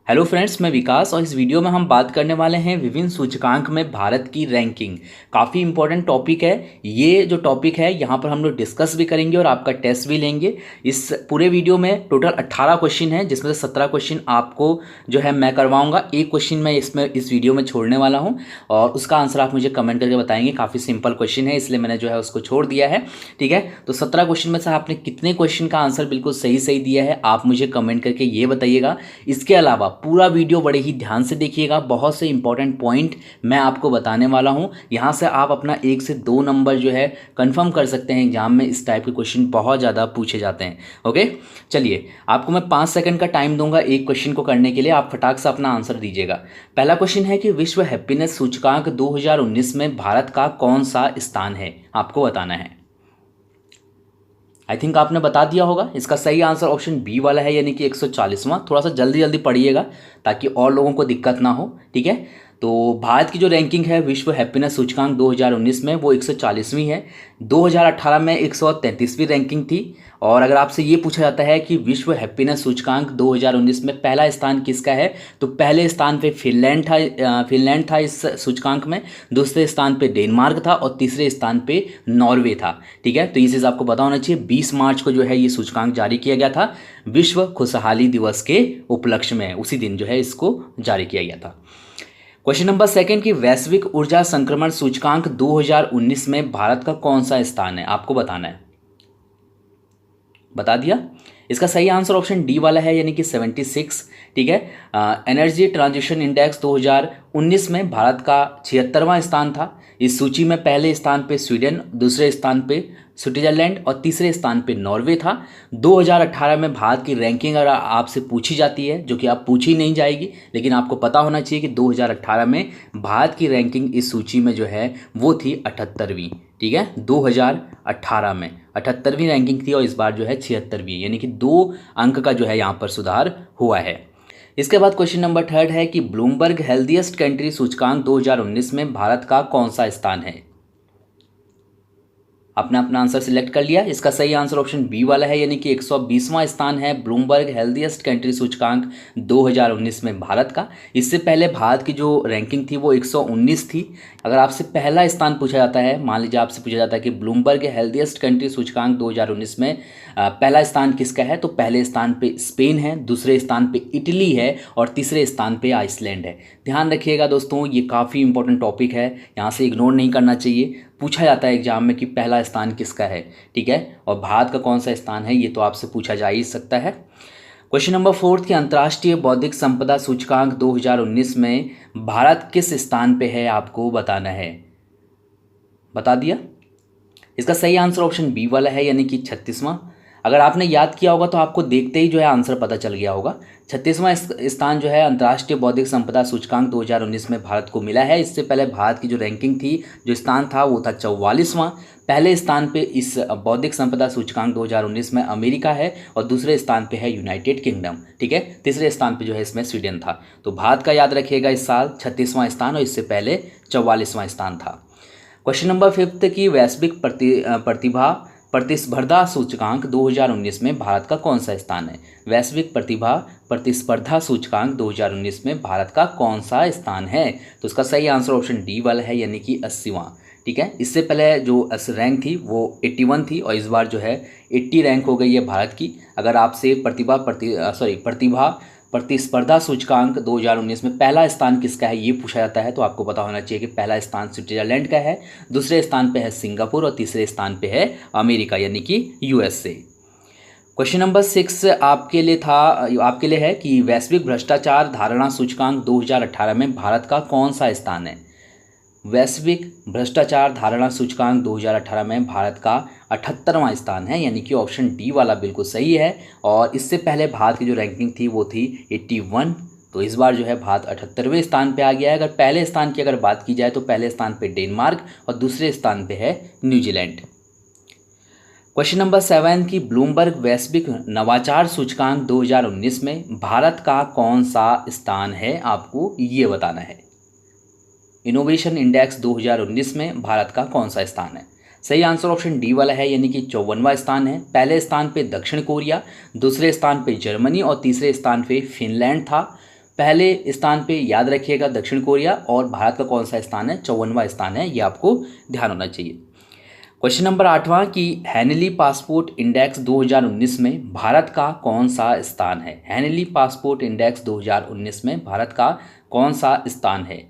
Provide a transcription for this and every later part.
Hello friends, मैं विकास और इस वीडियो में हम बात करने वाले हैं विभिन्न सूचकांक में भारत की रैंकिंग। काफ़ी इंपॉर्टेंट टॉपिक है। ये जो टॉपिक है यहाँ पर हम लोग डिस्कस भी करेंगे और आपका टेस्ट भी लेंगे। इस पूरे वीडियो में टोटल 18 क्वेश्चन है, जिसमें से 17 क्वेश्चन आपको जो है मैं करवाऊंगा। एक क्वेश्चन मैं इस वीडियो में छोड़ने वाला हूँ और उसका आंसर आप मुझे कमेंट करके बताएंगे। काफ़ी सिंपल क्वेश्चन है, इसलिए मैंने जो है उसको छोड़ दिया है। ठीक है, तो 17 क्वेश्चन में से आपने कितने क्वेश्चन का आंसर बिल्कुल सही सही दिया है आप मुझे कमेंट करके ये बताइएगा। इसके अलावा पूरा वीडियो बड़े ही ध्यान से देखिएगा, बहुत से इंपॉर्टेंट पॉइंट मैं आपको बताने वाला हूं। यहां से आप अपना 1 से 2 नंबर जो है कंफर्म कर सकते हैं। एग्जाम में इस टाइप के क्वेश्चन बहुत ज़्यादा पूछे जाते हैं। ओके, चलिए आपको मैं 5 सेकंड का टाइम दूंगा एक क्वेश्चन को करने के लिए। आप फटाक से अपना आंसर दीजिएगा। पहला क्वेश्चन है कि विश्व हैप्पीनेस सूचकांक 2019 में भारत का कौन सा स्थान है, आपको बताना है। आई थिंक आपने बता दिया होगा। इसका सही आंसर ऑप्शन बी वाला है, यानी कि 140वां। थोड़ा सा जल्दी जल्दी पढ़िएगा ताकि और लोगों को दिक्कत ना हो। ठीक है, तो भारत की जो रैंकिंग है विश्व हैप्पीनेस सूचकांक 2019 में वो 140वीं है। 2018 में 133वीं रैंकिंग थी। और अगर आपसे ये पूछा जाता है कि विश्व हैप्पीनेस सूचकांक 2019 में पहला स्थान किसका है, तो पहले स्थान पे फिनलैंड था इस सूचकांक में। दूसरे स्थान पे डेनमार्क था और तीसरे स्थान पे नॉर्वे था। ठीक है, तो ये चीज़ आपको पता होना चाहिए। 20 मार्च को जो है ये सूचकांक जारी किया गया था, विश्व खुशहाली दिवस के उपलक्ष्य में। उसी दिन जो है इसको जारी किया गया था। क्वेश्चन नंबर सेकंड की वैश्विक ऊर्जा संक्रमण सूचकांक 2019 में भारत का कौन सा स्थान है, आपको बताना है। बता दिया। इसका सही आंसर ऑप्शन डी वाला है, यानी कि 76। ठीक है, एनर्जी ट्रांजिशन इंडेक्स 2019 में भारत का 76वां स्थान था। इस सूची में पहले स्थान पे स्वीडन, दूसरे स्थान पे स्विट्जरलैंड और तीसरे स्थान पे नॉर्वे था। 2018 में भारत की रैंकिंग अगर आपसे पूछी जाती है, जो कि आप पूछी नहीं जाएगी, लेकिन आपको पता होना चाहिए कि 2018 में भारत की रैंकिंग इस सूची में जो है वो थी 78वीं। ठीक है, 2018 में 78वीं रैंकिंग थी और इस बार जो है 76वीं, यानी कि 2 अंक का जो है यहाँ पर सुधार हुआ है। इसके बाद क्वेश्चन नंबर थर्ड है कि ब्लूमबर्ग हेल्दीएस्ट कंट्री सूचकांक 2019 में भारत का कौन सा स्थान है। आपने अपना आंसर सिलेक्ट कर लिया। इसका सही आंसर ऑप्शन बी वाला है, यानी कि 120वां स्थान है ब्लूमबर्ग हेल्दीएस्ट कंट्री सूचकांक 2019 में भारत का। इससे पहले भारत की जो रैंकिंग थी वो 119 थी। अगर आपसे पहला स्थान पूछा जाता है, मान लीजिए आपसे पूछा जाता है कि ब्लूमबर्ग हेल्दीएस्ट कंट्री सूचकांक 2019 में पहला स्थान किसका है, तो पहले स्थान पे स्पेन है, दूसरे स्थान पे इटली है और तीसरे स्थान पे आइसलैंड है। ध्यान रखिएगा दोस्तों, ये काफ़ी इंपॉर्टेंट टॉपिक है, यहाँ से इग्नोर नहीं करना चाहिए। पूछा जाता है एग्जाम में कि पहला स्थान किसका है। ठीक है, और भारत का कौन सा स्थान है ये तो आपसे पूछा जा ही सकता है। क्वेश्चन नंबर फोर्थ की अंतर्राष्ट्रीय बौद्धिक संपदा सूचकांक 2019 में भारत किस स्थान पे है, आपको बताना है। बता दिया। इसका सही आंसर ऑप्शन बी वाला है, यानी कि 36वां। अगर आपने याद किया होगा तो आपको देखते ही जो है आंसर पता चल गया होगा। 36वां स्थान जो है अंतर्राष्ट्रीय बौद्धिक संपदा सूचकांक 2019 में भारत को मिला है। इससे पहले भारत की जो रैंकिंग थी, जो स्थान था वो था 44वां। पहले स्थान पे इस बौद्धिक संपदा सूचकांक 2019 में अमेरिका है और दूसरे स्थान पे है यूनाइटेड किंगडम। ठीक है, तीसरे स्थान पे जो है इसमें स्वीडन था। तो भारत का याद रखिएगा इस साल 36वां स्थान और इससे पहले 44वां स्थान था। क्वेश्चन नंबर फिफ्थ की वैश्विक प्रतिस्पर्धा सूचकांक 2019 में भारत का कौन सा स्थान है। वैश्विक प्रतिस्पर्धा सूचकांक 2019 में भारत का कौन सा स्थान है, तो उसका सही आंसर ऑप्शन डी वाला है, यानी कि 80वां। ठीक है, इससे पहले जो रैंक थी वो 81 थी और इस बार जो है 80 रैंक हो गई है भारत की। अगर आपसे प्रतिस्पर्धा सूचकांक 2019 में पहला स्थान किसका है ये पूछा जाता है, तो आपको पता होना चाहिए कि पहला स्थान स्विट्जरलैंड का है, दूसरे स्थान पे है सिंगापुर और तीसरे स्थान पे है अमेरिका, यानी कि यूएसए। क्वेश्चन नंबर 6 आपके लिए है कि वैश्विक भ्रष्टाचार धारणा सूचकांक 2018 में भारत का कौन सा स्थान है। वैश्विक भ्रष्टाचार धारणा सूचकांक 2018 में भारत का 78वां स्थान है, यानी कि ऑप्शन डी वाला बिल्कुल सही है। और इससे पहले भारत की जो रैंकिंग थी वो थी 81, तो इस बार जो है भारत 78वें स्थान पे आ गया है। अगर पहले स्थान की अगर बात की जाए तो पहले स्थान पे डेनमार्क और दूसरे स्थान पे है न्यूजीलैंड। क्वेश्चन नंबर 7 की ब्लूमबर्ग वैश्विक नवाचार सूचकांक 2019 में भारत का कौन सा स्थान है, आपको ये बताना है। इनोवेशन इंडेक्स 2019 में भारत का कौन सा स्थान है। सही आंसर ऑप्शन डी वाला है, यानी कि 54वां स्थान है। पहले स्थान पे दक्षिण कोरिया, दूसरे स्थान पे जर्मनी और तीसरे स्थान पे फिनलैंड था। पहले स्थान पे याद रखिएगा दक्षिण कोरिया, और भारत का कौन सा स्थान है, 54वां स्थान है, ये आपको ध्यान होना चाहिए। क्वेश्चन नंबर 8वां कि हैनली पासपोर्ट इंडेक्स 2019 में भारत का कौन सा स्थान है। हैनली पासपोर्ट इंडेक्स 2019 में भारत का कौन सा स्थान है।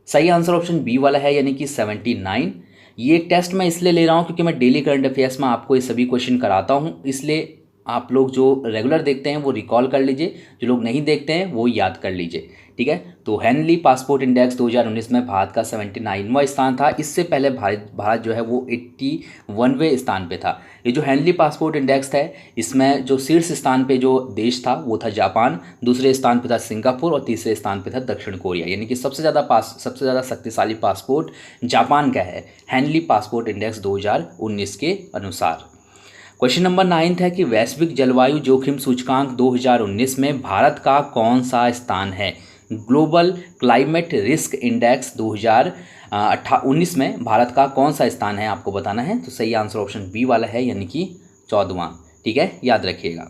सही आंसर ऑप्शन बी वाला है, यानी कि 79। ये टेस्ट मैं इसलिए ले रहा हूँ क्योंकि मैं डेली करंट अफेयर्स में आपको ये सभी क्वेश्चन कराता हूँ, इसलिए आप लोग जो रेगुलर देखते हैं वो रिकॉल कर लीजिए, जो लोग नहीं देखते हैं वो याद कर लीजिए, ठीक है। तो हैनली पासपोर्ट इंडेक्स 2019 में भारत का 79वां स्थान था। इससे पहले भारत जो है वो 81वें स्थान पे था। ये जो हैनली पासपोर्ट इंडेक्स है, इसमें जो शीर्ष स्थान पे जो देश था वो था जापान, दूसरे स्थान पे था सिंगापुर और तीसरे स्थान पे था दक्षिण कोरिया, यानी कि सबसे ज़्यादा शक्तिशाली पासपोर्ट जापान का है हैनली पासपोर्ट इंडेक्स 2019 के अनुसार। क्वेश्चन नंबर 9 है कि वैश्विक जलवायु जोखिम सूचकांक 2019 में भारत का कौन सा स्थान है। ग्लोबल क्लाइमेट रिस्क इंडेक्स 2019 में भारत का कौन सा स्थान है, आपको बताना है। तो सही आंसर ऑप्शन बी वाला है, यानी कि 14वां, ठीक है, याद रखिएगा।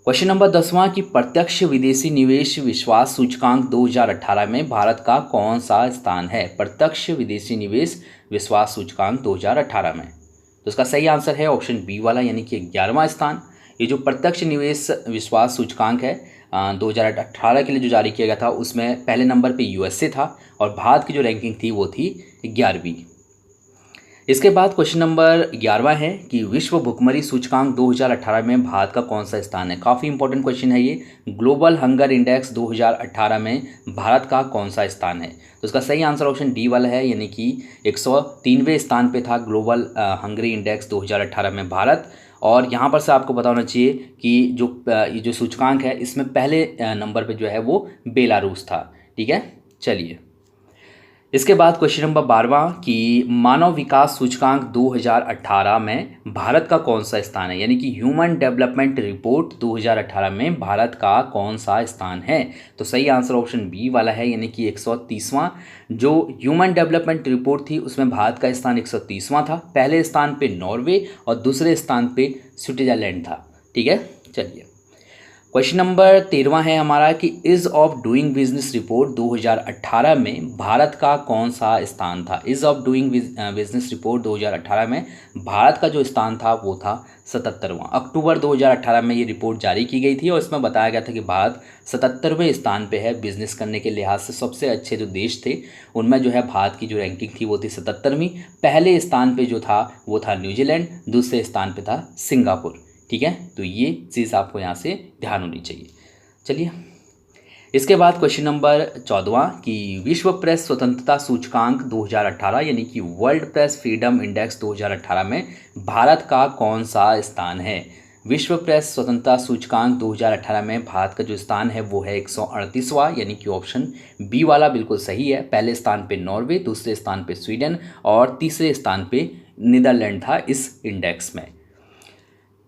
क्वेश्चन नंबर 10वां कि प्रत्यक्ष विदेशी निवेश विश्वास सूचकांक 2018 में भारत का कौन सा स्थान है। प्रत्यक्ष विदेशी निवेश विश्वास सूचकांक 2018 में, तो इसका सही आंसर है ऑप्शन बी वाला, यानी कि 11वां स्थान। ये जो प्रत्यक्ष निवेश विश्वास सूचकांक है 2018 के लिए जो जारी किया गया था, उसमें पहले नंबर पे यूएसए था और भारत की जो रैंकिंग थी वो थी 11वीं। इसके बाद क्वेश्चन नंबर 11वां है कि विश्व भुखमरी सूचकांक 2018 में भारत का कौन सा स्थान है। काफ़ी इंपॉर्टेंट क्वेश्चन है ये। ग्लोबल हंगर इंडेक्स 2018 में भारत का कौन सा स्थान है। तो इसका सही आंसर ऑप्शन डी वाला है, यानी कि 103वें स्थान पे था ग्लोबल हंगरी इंडेक्स 2018 में भारत। और यहाँ पर से आपको पता होना चाहिए कि ये जो सूचकांक है, इसमें पहले नंबर पे जो है वो बेलारूस था, ठीक है। चलिए, इसके बाद क्वेश्चन नंबर 12वां कि मानव विकास सूचकांक 2018 में भारत का कौन सा स्थान है, यानी कि ह्यूमन डेवलपमेंट रिपोर्ट 2018 में भारत का कौन सा स्थान है। तो सही आंसर ऑप्शन बी वाला है, यानी कि 130वां। जो ह्यूमन डेवलपमेंट रिपोर्ट थी उसमें भारत का स्थान 130वां था। पहले स्थान पे नॉर्वे और दूसरे स्थान पे स्विट्जरलैंड था, ठीक है। चलिए, क्वेश्चन नंबर 13वां है हमारा कि is of doing business report 2018 में भारत का कौन सा स्थान था। Is of doing business report 2018 में भारत का जो स्थान था वो था 77वां। अक्टूबर 2018 में ये रिपोर्ट जारी की गई थी और इसमें बताया गया था कि भारत 77वें स्थान पे है। बिजनेस करने के लिहाज से सबसे अच्छे जो देश थे उनमें जो है भारत की जो रैंकिंग थी वो थी 77वीं। पहले स्थान पे जो था वो था न्यूजीलैंड, दूसरे स्थान पे था सिंगापुर, ठीक है। तो ये चीज़ आपको यहाँ से ध्यान होनी चाहिए। चलिए, इसके बाद क्वेश्चन नंबर 14वां कि विश्व प्रेस स्वतंत्रता सूचकांक 2018 यानी कि वर्ल्ड प्रेस फ्रीडम इंडेक्स 2018 में भारत का कौन सा स्थान है। विश्व प्रेस स्वतंत्रता सूचकांक 2018 में भारत का जो स्थान है वो है 138वां, यानी कि ऑप्शन बी वाला बिल्कुल सही है। पहले स्थान पे नॉर्वे, दूसरे स्थान पे स्वीडन और तीसरे स्थान पे नीदरलैंड था इस इंडेक्स में।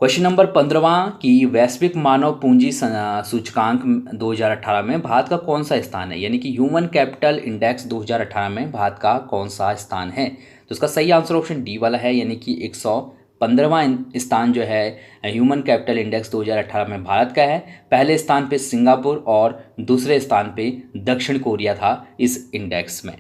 क्वेश्चन नंबर 15वां कि वैश्विक मानव पूंजी सूचकांक 2018 में भारत का कौन सा स्थान है, यानी कि ह्यूमन कैपिटल इंडेक्स 2018 में भारत का कौन सा स्थान है। तो इसका सही आंसर ऑप्शन डी वाला है, यानी कि 115वां स्थान जो है ह्यूमन कैपिटल इंडेक्स 2018 में भारत का है। पहले स्थान पे सिंगापुर और दूसरे स्थान पे दक्षिण कोरिया था इस इंडेक्स में।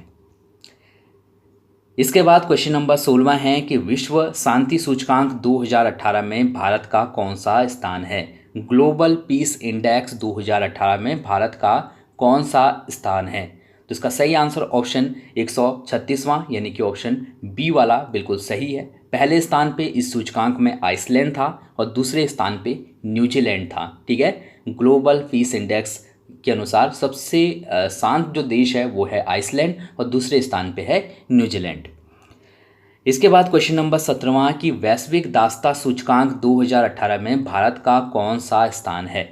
इसके बाद क्वेश्चन नंबर 16वां है कि विश्व शांति सूचकांक 2018 में भारत का कौन सा स्थान है। ग्लोबल पीस इंडेक्स 2018 में भारत का कौन सा स्थान है। तो इसका सही आंसर ऑप्शन 136वां, यानी कि ऑप्शन बी वाला बिल्कुल सही है। पहले स्थान पे इस सूचकांक में आइसलैंड था और दूसरे स्थान पे न्यूजीलैंड था, ठीक है। ग्लोबल पीस इंडेक्स के अनुसार सबसे शांत जो देश है वो है आइसलैंड और दूसरे स्थान पे है न्यूजीलैंड। इसके बाद क्वेश्चन नंबर 17वां कि वैश्विक दासता सूचकांक 2018 में भारत का कौन सा स्थान है।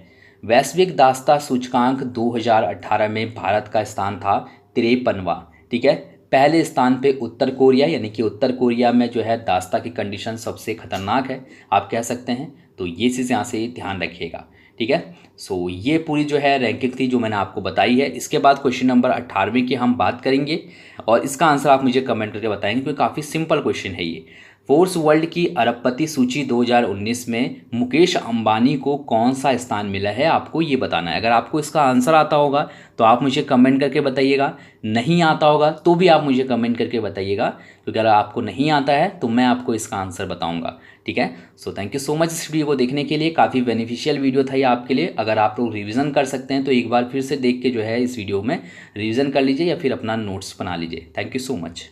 वैश्विक दासता सूचकांक 2018 में भारत का स्थान था 53वां, ठीक है। पहले स्थान पे उत्तर कोरिया, यानी कि उत्तर कोरिया में जो है दासता की कंडीशन सबसे खतरनाक है आप कह सकते हैं। तो ये चीज़ यहाँ से ध्यान रखिएगा, ठीक है। सो ये पूरी जो है रैंकिंग थी जो मैंने आपको बताई है। इसके बाद क्वेश्चन नंबर 18वें की हम बात करेंगे और इसका आंसर आप मुझे कमेंट करके बताएंगे क्योंकि काफ़ी सिंपल क्वेश्चन है ये। फोर्ब्स वर्ल्ड की अरबपति सूची 2019 में मुकेश अंबानी को कौन सा स्थान मिला है, आपको ये बताना है। अगर आपको इसका आंसर आता होगा तो आप मुझे कमेंट करके बताइएगा, नहीं आता होगा तो भी आप मुझे कमेंट करके बताइएगा, क्योंकि अगर आपको नहीं आता है तो मैं आपको इसका आंसर बताऊंगा। ठीक है, so thank you so much इस वीडियो को देखने के लिए। काफ़ी बेनिफिशियल वीडियो था ये आपके लिए। अगर आप लोग रिवीजन कर सकते हैं तो एक बार फिर से देख के जो है इस वीडियो में रिवीजन कर लीजिए या फिर अपना नोट्स बना लीजिए। Thank you so much.